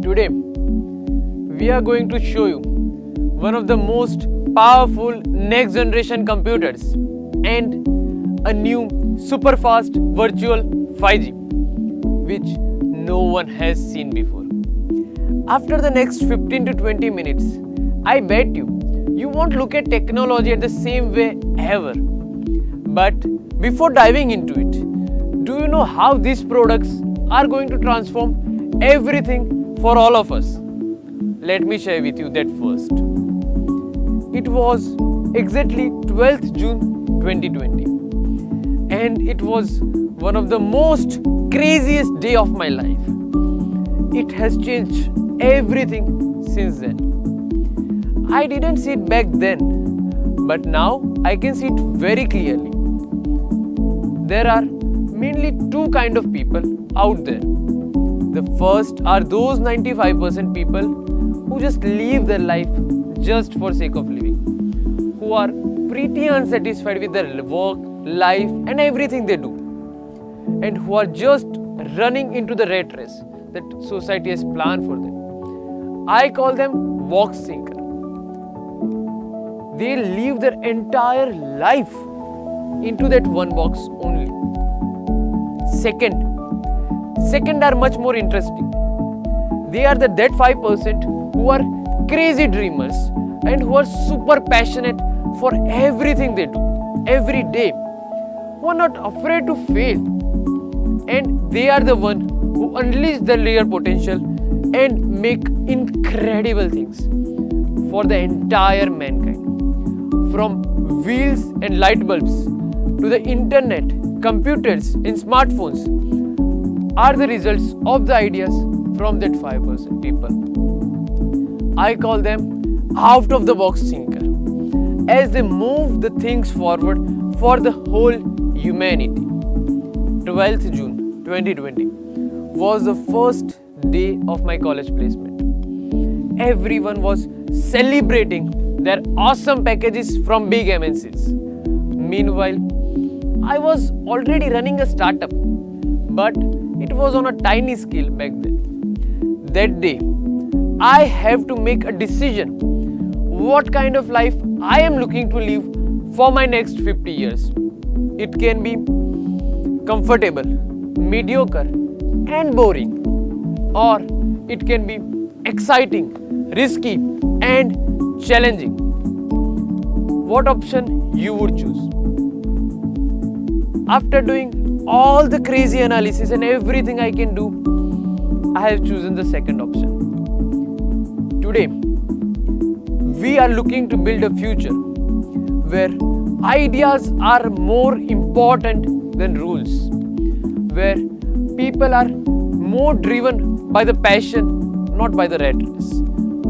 Today, we are going to show you one of the most powerful next generation computers and a new super fast virtual 5G which no one has seen before. After the next 15 to 20 minutes, I bet you won't look at technology at the same way ever. But before diving into it, do you know how these products are going to transform everything for all of us? Let me share with you that first. It was exactly 12th June 2020 and it was one of the most craziest day of my life. It has changed everything since then. I didn't see it back then, but now I can see it very clearly. There are mainly two kind of people out there. The first are those 95% people who just live their life just for sake of living, who are pretty unsatisfied with their work, life and everything they do, and who are just running into the rat race that society has planned for them. I call them box thinker. They live their entire life into that one box only. Second are much more interesting. They are that 5% who are crazy dreamers and who are super passionate for everything they do every day, who are not afraid to fail, and they are the one who unleash their real potential and make incredible things for the entire mankind. From wheels and light bulbs to the internet, computers and smartphones are the results of the ideas from that 5% people. I call them out of the box thinker, as they move the things forward for the whole humanity. 12th June 2020 was the first day of my college placement. Everyone was celebrating their awesome packages from big MNCs. Meanwhile, I was already running a startup, but it was on a tiny scale back then. That day, I have to make a decision what kind of life I am looking to live for my next 50 years. It can be comfortable, mediocre and boring, or it can be exciting, risky and challenging. What option you would choose? After doing all the crazy analysis and everything I can do, I have chosen the second option. Today, we are looking to build a future where ideas are more important than rules, where people are more driven by the passion, not by the rat race,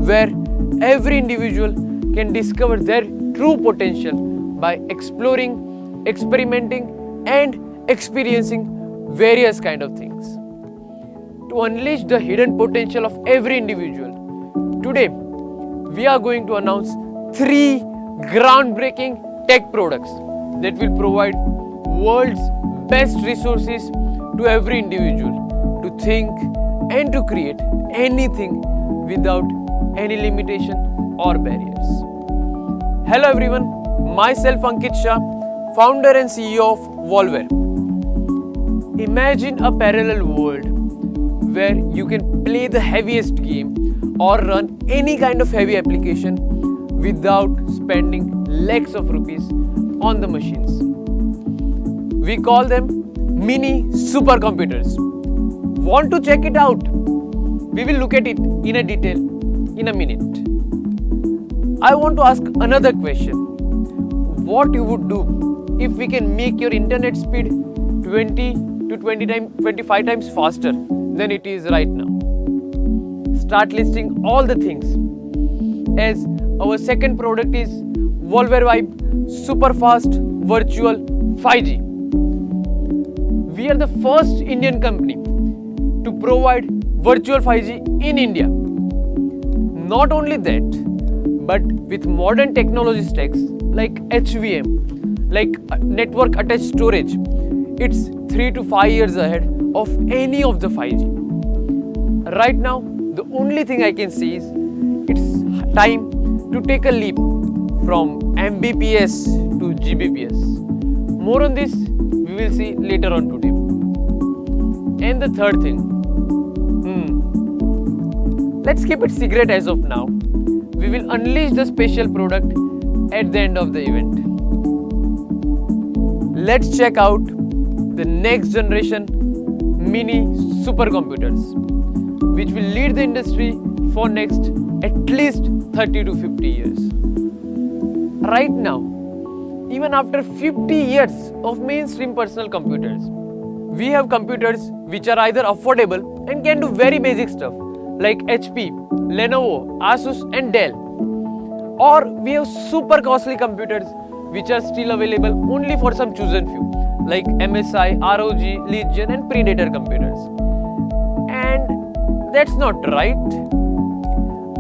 where every individual can discover their true potential by exploring, experimenting and experiencing various kind of things. To unleash the hidden potential of every individual, today we are going to announce 3 groundbreaking tech products that will provide world's best resources to every individual to think and to create anything without any limitation or barriers. Hello everyone, myself Ankit Shah, founder and CEO of Volware. Imagine a parallel world where you can play the heaviest game or run any kind of heavy application without spending lakhs of rupees on the machines. We call them mini supercomputers. Want to check it out? We will look at it in a detail in a minute. I want to ask another question. What you would do if we can make your internet speed 20 to 25 times faster than it is right now? Start listing all the things, as our second product is Volware Vibe Super Fast Virtual 5G. We are the first Indian company to provide virtual 5G in India. Not only that, but with modern technology stacks like HVM, like network attached storage, it's 3 to 5 years ahead of any of the 5G. Right now, the only thing I can say is it's time to take a leap from Mbps to Gbps. More on this we will see later on today. And the third thing, let's keep it secret as of now. We will unleash the special product at the end of the event. Let's check out the next generation mini supercomputers, which will lead the industry for next at least 30 to 50 years. Right now, even after 50 years of mainstream personal computers, we have computers which are either affordable and can do very basic stuff like HP, Lenovo, Asus and Dell. Or we have super costly computers which are still available only for some chosen few like MSI, ROG, Legion and Predator computers. And that's not right.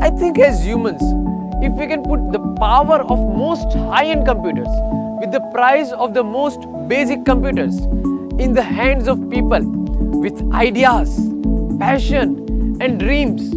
I think as humans, if we can put the power of most high-end computers with the price of the most basic computers in the hands of people with ideas, passion and dreams,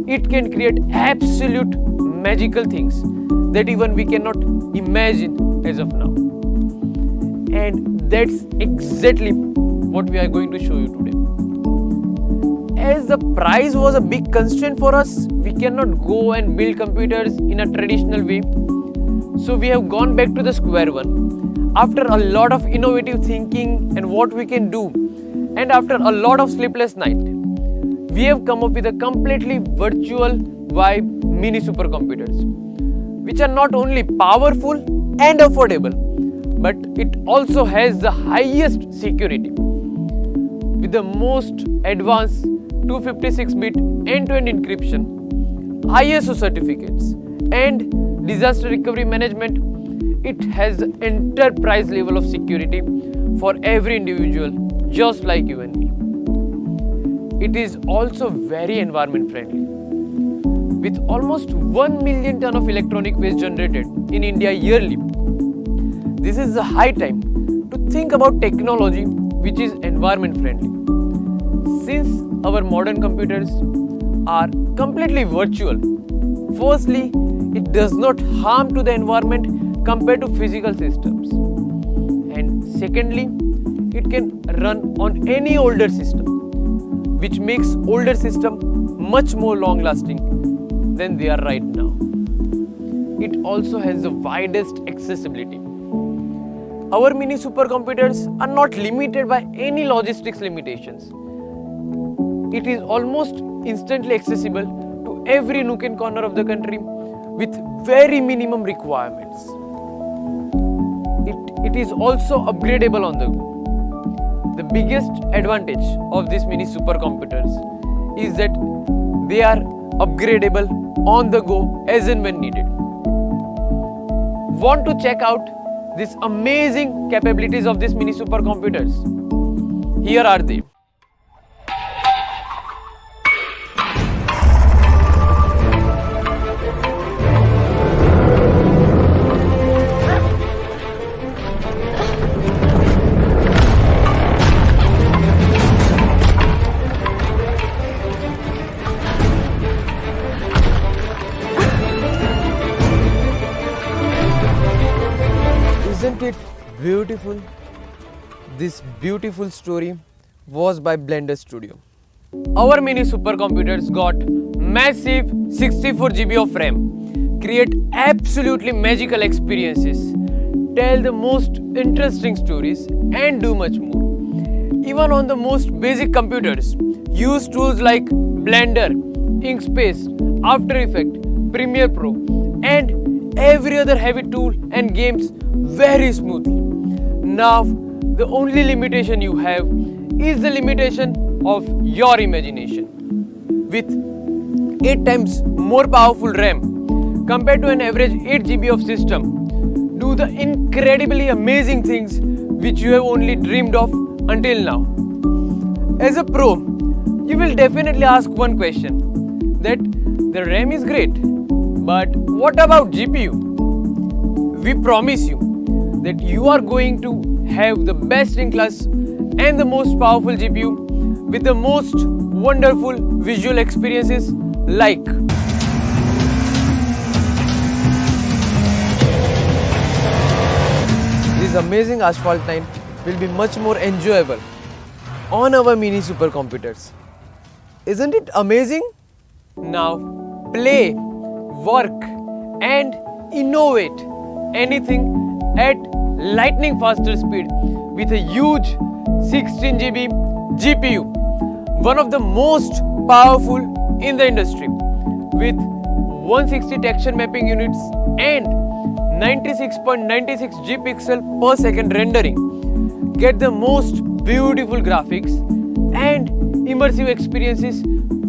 it can create absolute magical things that even we cannot imagine as of now. And that's exactly what we are going to show you today. As the price was a big constraint for us, we cannot go and build computers in a traditional way. So we have gone back to the square one. After a lot of innovative thinking and what we can do, and after a lot of sleepless nights, we have come up with a completely virtual Vibe Mini Supercomputers, which are not only powerful and affordable, but it also has the highest security with the most advanced 256-bit end-to-end encryption, ISO certificates and disaster recovery management. It has the enterprise level of security for every individual just like you and me. It is also very environment friendly. With almost 1 million ton of electronic waste generated in India yearly, this is the high time to think about technology which is environment friendly. Since our modern computers are completely virtual, firstly, it does not harm to the environment compared to physical systems. And secondly, it can run on any older system, which makes older system much more long lasting than they are right now. It also has the widest accessibility. Our mini supercomputers are not limited by any logistics limitations. It is almost instantly accessible to every nook and corner of the country with very minimum requirements. It is also upgradable on the go. The biggest advantage of these mini supercomputers is that they are upgradable on the go as and when needed. Want to check out these amazing capabilities of these mini supercomputers? Here are they. Isn't it beautiful? This beautiful story was by Blender Studio. Our mini supercomputers got massive 64 GB of RAM, create absolutely magical experiences, tell the most interesting stories and do much more. Even on the most basic computers, use tools like Blender, Inkspace, After Effects, Premiere Pro and every other heavy tool and games very smoothly. Now, the only limitation you have is the limitation of your imagination. With 8 times more powerful RAM compared to an average 8 GB of system, do the incredibly amazing things which you have only dreamed of until now. As a pro, you will definitely ask one question, that the RAM is great, but what about GPU? We promise you that you are going to have the best in class and the most powerful GPU with the most wonderful visual experiences like this amazing asphalt line will be much more enjoyable on our mini supercomputers. Isn't it amazing? Now play, work and innovate anything at lightning faster speed with a huge 16 GB GPU, one of the most powerful in the industry, with 160 texture mapping units and 96.96 G pixel per second rendering. Get the most beautiful graphics and immersive experiences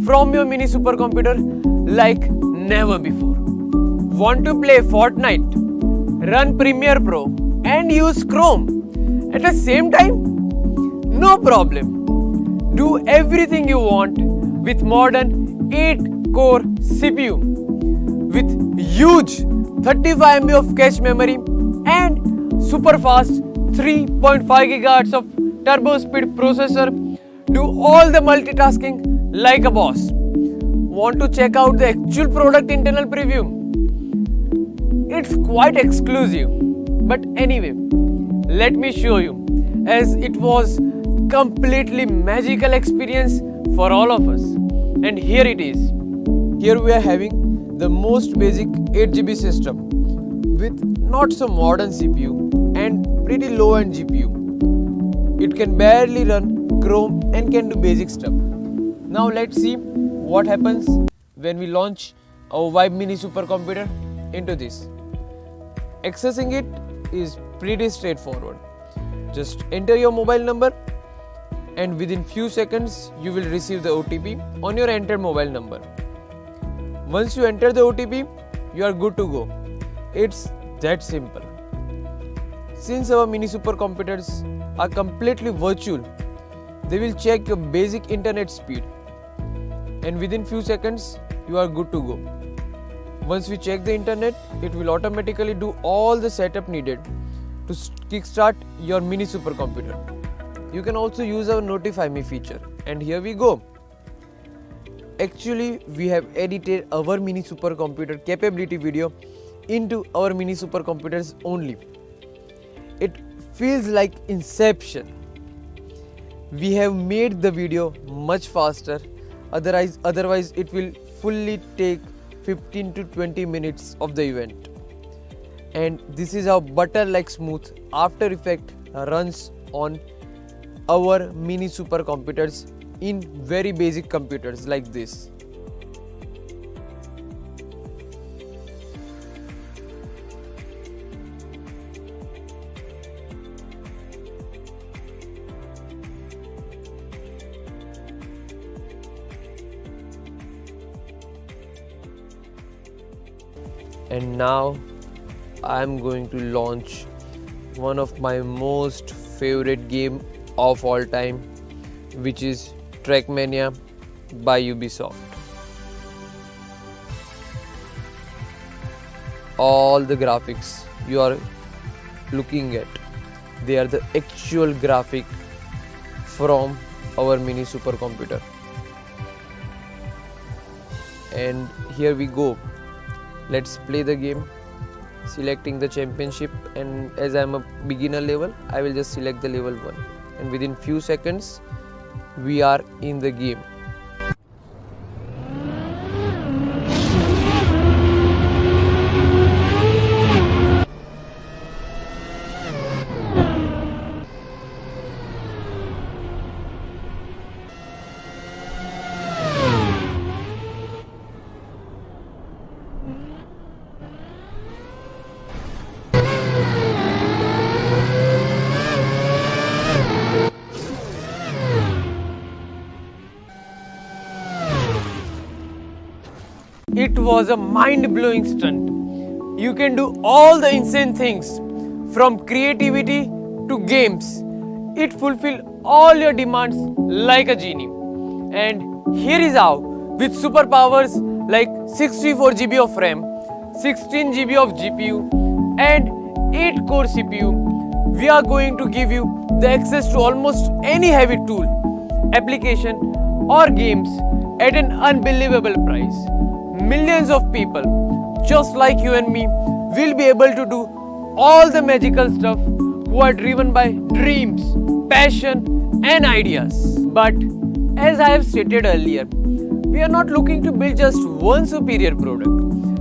from your mini supercomputer like never before. Want to play Fortnite, run Premiere Pro and use Chrome at the same time? No problem. Do everything you want with modern 8-core CPU with huge 35 MB of cache memory and super fast 3.5 GHz of turbo speed processor. Do all the multitasking like a boss. Want to check out the actual product internal preview? It's quite exclusive, but anyway, let me show you, as it was completely magical experience for all of us. And here it is. Here we are having the most basic 8GB system with not so modern CPU and pretty low end GPU. It can barely run Chrome and can do basic stuff. Now let's see what happens when we launch our Vibe Mini Supercomputer into this. Accessing it is pretty straightforward. Just enter your mobile number and within few seconds you will receive the OTP on your entered mobile number. Once you enter the OTP, you are good to go. It's that simple. Since our mini supercomputers are completely virtual, they will check your basic internet speed and within few seconds you are good to go. Once we check the internet, it will automatically do all the setup needed to kickstart your mini supercomputer. You can also use our Notify Me feature, and here we go. Actually, we have edited our mini supercomputer capability video into our mini supercomputers only. It feels like Inception. We have made the video much faster, otherwise it will fully take 15 to 20 minutes of the event. And this is how butter-like smooth After Effects runs on our mini supercomputers in very basic computers like this. And now I am going to launch one of my most favorite game of all time, which is Trackmania by Ubisoft. All the graphics you are looking at, they are the actual graphic from our mini supercomputer. And here we go. Let's play the game, selecting the championship, and as I am a beginner level, I will just select the level 1, and within few seconds we are in the game. It was a mind-blowing stunt. You can do all the insane things, from creativity to games. It fulfills all your demands like a genie. And here is how, with superpowers like 64 GB of RAM, 16 GB of GPU and 8-core CPU, we are going to give you the access to almost any heavy tool, application or games at an unbelievable price. Millions of people, just like you and me, will be able to do all the magical stuff who are driven by dreams, passion, and ideas. But as I have stated earlier, we are not looking to build just one superior product.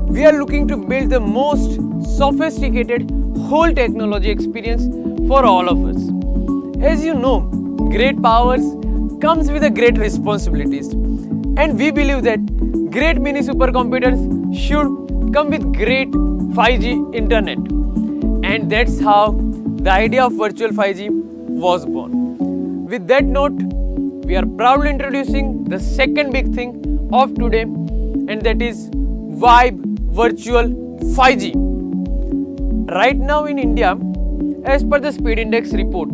We are looking to build the most sophisticated whole technology experience for all of us. As you know, great powers comes with a great responsibilities, and we believe that great mini supercomputers should come with great 5G internet, and that's how the idea of virtual 5G was born. With that note, we are proudly introducing the second big thing of today, and that is Vibe Virtual 5G. Right now in India, as per the Speed Index report,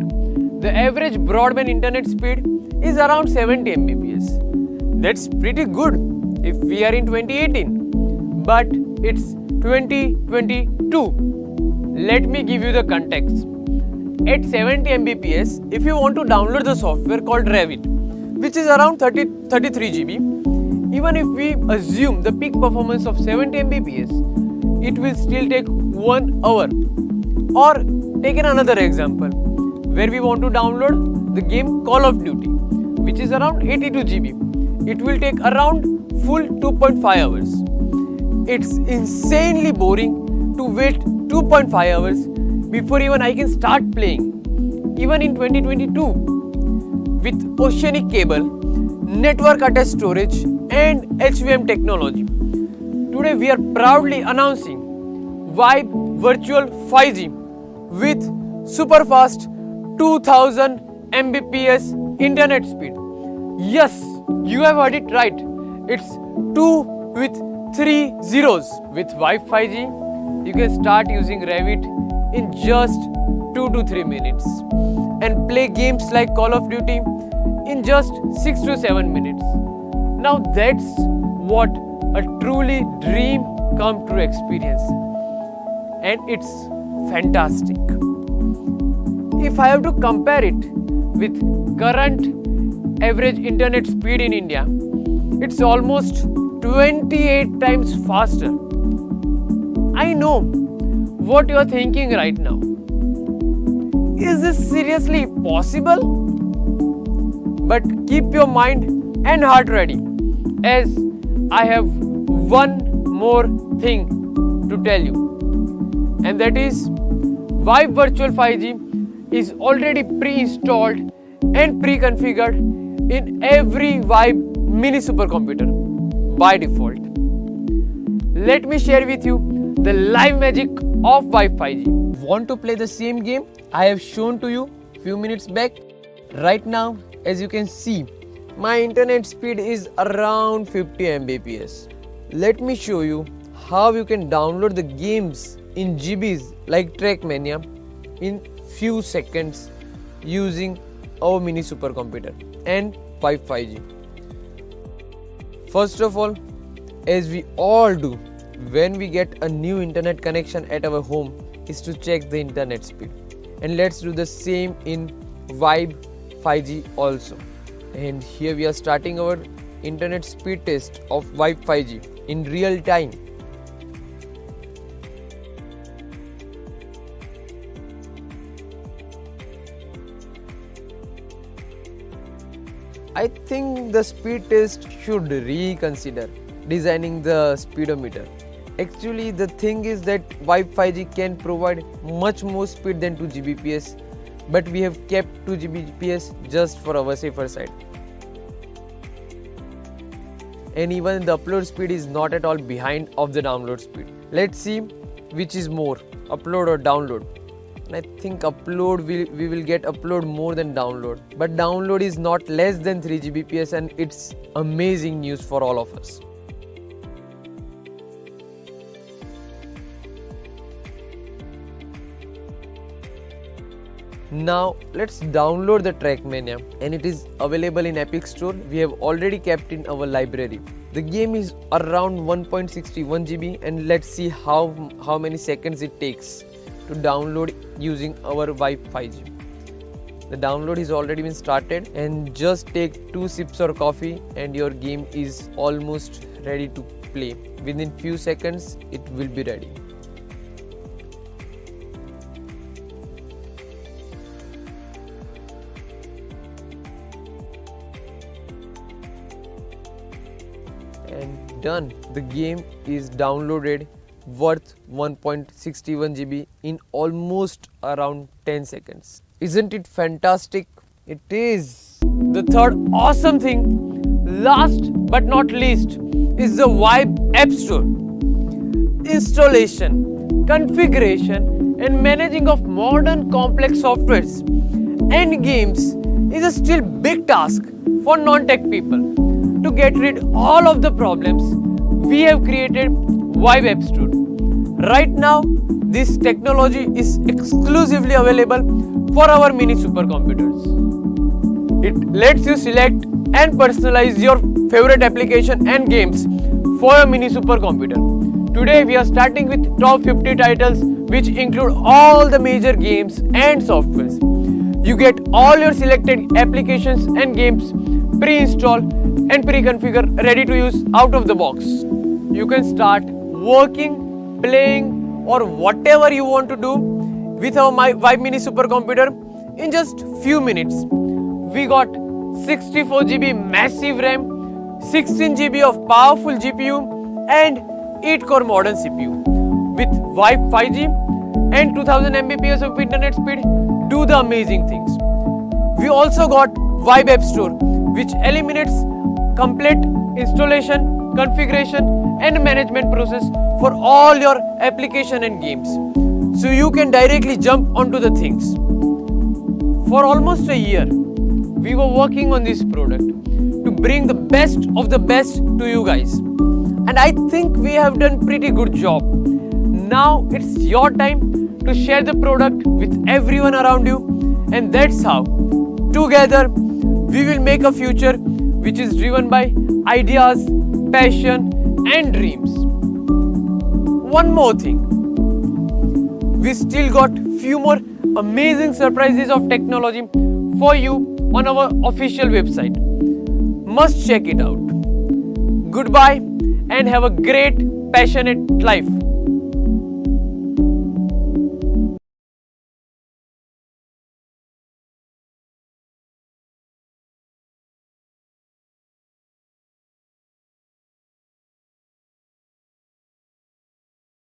the average broadband internet speed is around 70 Mbps. That's pretty good if we are in 2018, but it's 2022. Let me give you the context. At 70 Mbps, if you want to download the software called Revit, which is around 33 GB, even if we assume the peak performance of 70 Mbps, it will still take 1 hour. Or take another example, where we want to download the game Call of Duty, which is around 82 GB. It will take around full 2.5 hours. It's insanely boring to wait 2.5 hours before even I can start playing. Even in 2022, with oceanic cable, network attached storage, and HVM technology, today we are proudly announcing Vibe Virtual 5G with super fast 2000 Mbps internet speed. Yes, you have heard it right. It's 2 with 3 zeros. With Vibe 5G, you can start using Revit in just 2 to 3 minutes and play games like Call of Duty in just 6 to 7 minutes. Now that's what a truly dream come true experience, and it's fantastic. If I have to compare it with current average internet speed in India, it's almost 28 times faster. I know what you are thinking right now. Is this seriously possible? But keep your mind and heart ready, as I have one more thing to tell you, and that is Vibe Virtual 5G is already pre-installed and pre-configured in every Vibe Mini Supercomputer by default. Let me share with you the live magic of Vibe 5G. Want to play the same game I have shown to you few minutes back? Right now, as you can see, my internet speed is around 50 Mbps. Let me show you how you can download the games in GBs like Trackmania in few seconds using our mini supercomputer and Vibe 5G. First of all, as we all do when we get a new internet connection at our home, is to check the internet speed, and let's do the same in Vibe 5G also. And here we are starting our internet speed test of Vibe 5G in real time. I think the speed test should reconsider designing the speedometer. Actually, the thing is that Vibe 5G can provide much more speed than 2 Gbps, but we have kept 2 Gbps just for our safer side. And even the upload speed is not at all behind of the download speed. Let's see which is more, upload or download. I think upload, we will get upload more than download, but download is not less than 3 Gbps, and it's amazing news for all of us. Now let's download the Trackmania, and it is available in Epic Store. We have already kept in our library. The game is around 1.61 GB, and let's see how many seconds it takes to download using our Vibe 5G. The download is already been started, and just take 2 sips of coffee and your game is almost ready to play. Within few seconds it will be ready. And done. The game is downloaded, worth 1.61 GB in almost around 10 seconds. Isn't it fantastic? It is. The third awesome thing, last but not least, is the Vibe App Store. Installation, configuration and managing of modern complex softwares and games is a still big task for non-tech people. To get rid of all of the problems, we have created Vibe App Store. Right now, this technology is exclusively available for our mini supercomputers. It lets you select and personalize your favorite application and games for a mini supercomputer. Today we are starting with top 50 titles which include all the major games and softwares. You get all your selected applications and games pre-installed and pre-configured, ready to use out of the box. You can start working, playing or whatever you want to do with our Vibe Mini Supercomputer in just few minutes. We got 64 GB massive RAM, 16 GB of powerful GPU and 8-core modern CPU. With Vibe 5G and 2000 Mbps of internet speed, do the amazing things. We also got Vibe App Store, which eliminates complete installation, configuration and management process for all your application and games. So you can directly jump onto the things. For almost a year, we were working on this product to bring the best of the best to you guys. And I think we have done pretty good job. Now it's your time to share the product with everyone around you, and that's how together we will make a future which is driven by ideas, passion and dreams. One more thing. We still got few more amazing surprises of technology for you on our official website. Must check it out. Goodbye and have a great, passionate life.